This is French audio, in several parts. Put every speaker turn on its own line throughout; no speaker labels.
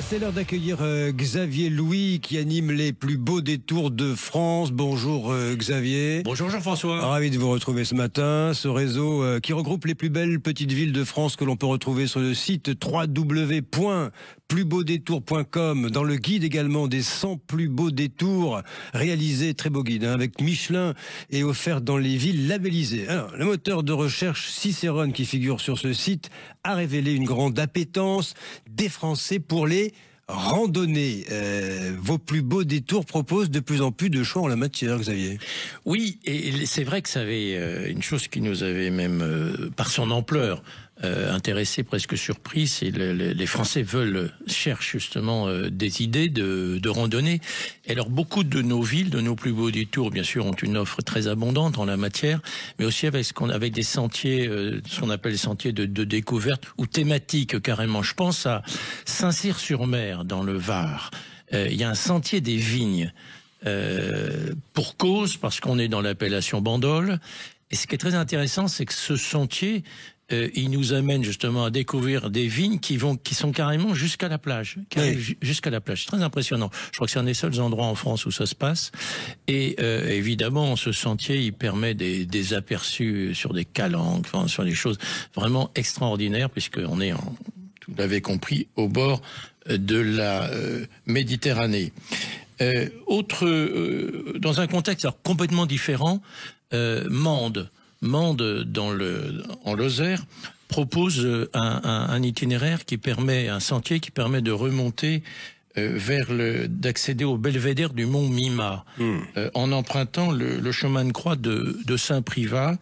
C'est l'heure d'accueillir Xavier Louis qui anime les plus beaux détours de France. Bonjour Xavier.
Bonjour Jean-François.
Ravi de vous retrouver ce matin. Ce réseau qui regroupe les plus belles petites villes de France que l'on peut retrouver sur le site www.plusbeaudétours.com. Dans le guide également des 100 plus beaux détours réalisés, très beau guide, avec Michelin et offert dans les villes labellisées. Alors, le moteur de recherche Cicérone qui figure sur ce site a révélé une grande appétence des Français pour les randonnées. Vos plus beaux détours proposent de plus en plus de choix en la matière, Xavier.
Oui, et c'est vrai que ça avait une chose qui nous avait même, par son ampleur, intéressé, presque surpris, c'est les Français cherchent justement des idées de randonnée. Et alors beaucoup de nos villes, de nos plus beaux détours, bien sûr, ont une offre très abondante en la matière, mais aussi avec des sentiers, ce qu'on appelle les sentiers de découverte ou thématiques carrément. Je pense à Saint-Cyr-sur-Mer dans le Var. Il y a un sentier des vignes pour cause, parce qu'on est dans l'appellation Bandol. Et ce qui est très intéressant, c'est que ce sentier il nous amène justement à découvrir des vignes qui sont carrément jusqu'à la plage, jusqu'à la plage. C'est très impressionnant. Je crois que c'est un des seuls endroits en France où ça se passe. Et évidemment, ce sentier, il permet des aperçus sur des calanques, enfin, sur des choses vraiment extraordinaires, puisqu'on est, vous l'avez compris, au bord de la Méditerranée. Dans un contexte alors, complètement différent, Mende en Lozère propose un itinéraire un sentier qui permet de remonter d'accéder au belvédère du mont Mima en empruntant le chemin de croix de Saint-Privat.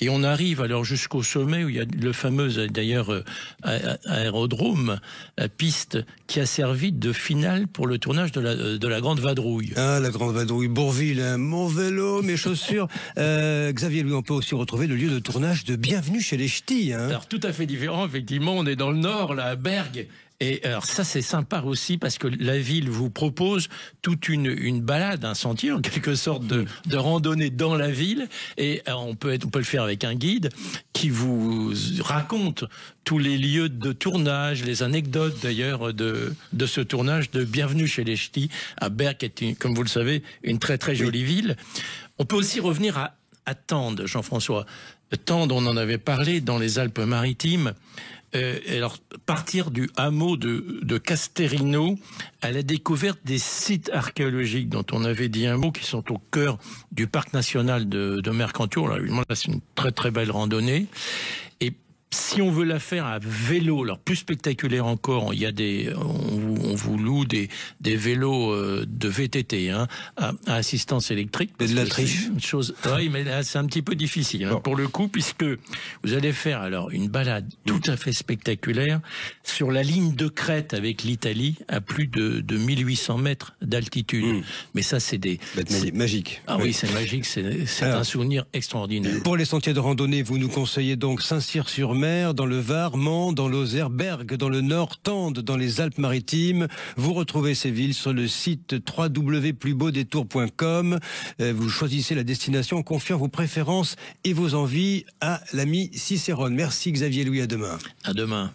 Et on arrive alors jusqu'au sommet où il y a le fameux d'ailleurs aérodrome, la piste qui a servi de finale pour le tournage de la Grande Vadrouille.
Ah, la Grande Vadrouille, Bourville, hein, mon vélo, mes chaussures. Xavier, lui, on peut aussi retrouver le lieu de tournage de Bienvenue chez les Ch'tis. Hein.
Alors tout à fait différent, effectivement, on est dans le nord, là, à Bergues. Et alors ça c'est sympa aussi parce que la ville vous propose toute une balade, un sentier en quelque sorte de randonnée dans la ville, et on peut le faire avec un guide qui vous raconte tous les lieux de tournage, les anecdotes d'ailleurs de ce tournage de Bienvenue chez les Ch'tis à Bergues, qui est, comme vous le savez, une très très jolie ville. On peut aussi revenir à Tende, Jean-François. Tende, on en avait parlé dans les Alpes-Maritimes. Alors, partir du hameau de Casterino à la découverte des sites archéologiques dont on avait dit un mot, qui sont au cœur du parc national de Mercantour. Là, c'est une très très belle randonnée. Et si on veut la faire à vélo, alors plus spectaculaire encore, il y a on vous loue des vélos de VTT à assistance électrique.
Et de la triche.
Une chose, oui, mais là, c'est un petit peu difficile pour le coup, puisque vous allez faire alors une balade tout à fait spectaculaire sur la ligne de crête avec l'Italie à plus de 1800 mètres d'altitude. Mais ça, c'est
magique.
Ah oui, c'est magique, c'est un souvenir extraordinaire.
Pour les sentiers de randonnée, vous nous conseillez donc Saint-Cyr-sur-Mer dans le Var, Mende dans l'Ozère, Bergues dans le Nord, Tende dans les Alpes-Maritimes. Vous retrouvez ces villes sur le site www.plusbeaudétours.com. Vous choisissez la destination en confiant vos préférences et vos envies à l'ami Cicérone. Merci Xavier Louis, à demain.
À demain.